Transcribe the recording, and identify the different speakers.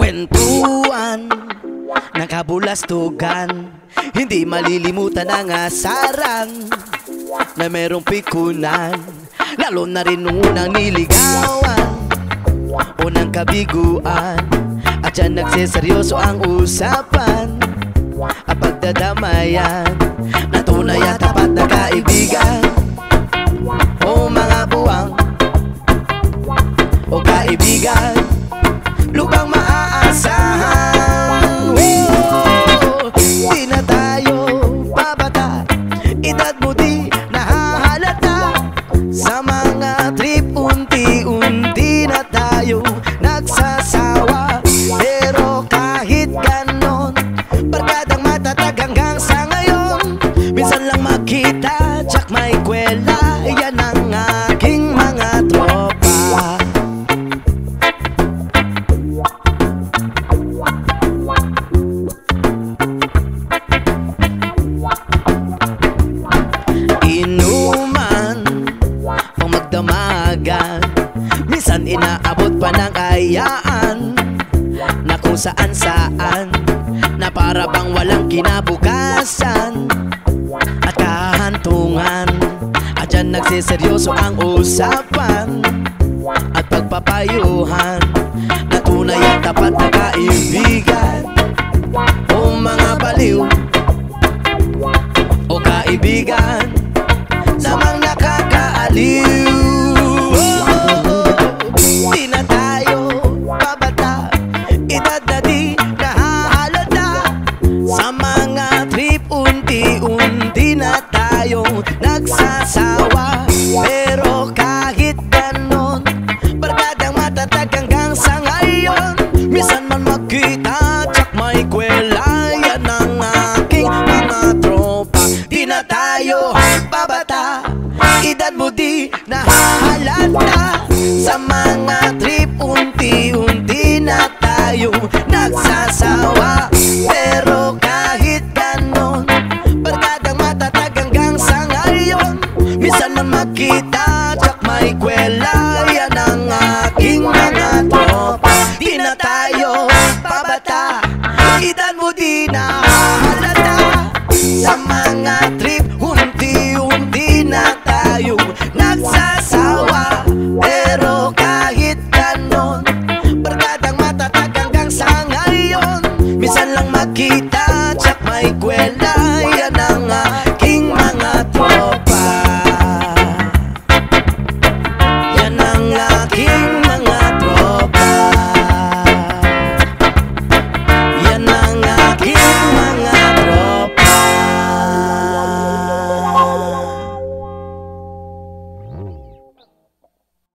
Speaker 1: Kwentuhan ng kabulastugan, hindi malilimutan ang asarang na merong pikunan. Lalo na rin nung unang niligawan, unang kabiguan, at dyan nagseseryoso ang usapan at pagdadamayan na tunay at tapat na kaibigan. O mga buwang o kaibigan, lubang maaasahan. Di na tayo babata, edad mo di nahahalata. Sa mga trip unti-unti na tayo nagsasawa. Pero kahit ganon, barkadang matatag hanggang sa ngayon. Minsan lang makita, tsak may kwela, yan ang aking mga tropa. Inuman pang magdamagan, minsan inaabot pa ng ayaan na kung saan-saan, na para bang walang kinabukasan at kahantungan. At dyan nagsiseryoso ang usapan at pagpapayuhan na tunay at tapat na kaibigan. O mga baliw o kaibigan, namang nakakaaliw. Di na tayo babata, edad na di nahahalata. Sa mga trip unti-unti na tayo nagsasawa. Pero kahit ganon, barkadang matatag hanggang sa ngayon. Minsan man magkita, tsak may kwela, yan ang aking mga tropa. Di na tayo babata, edad mo di nahahalata. Sa mga trip unti-unti na tayo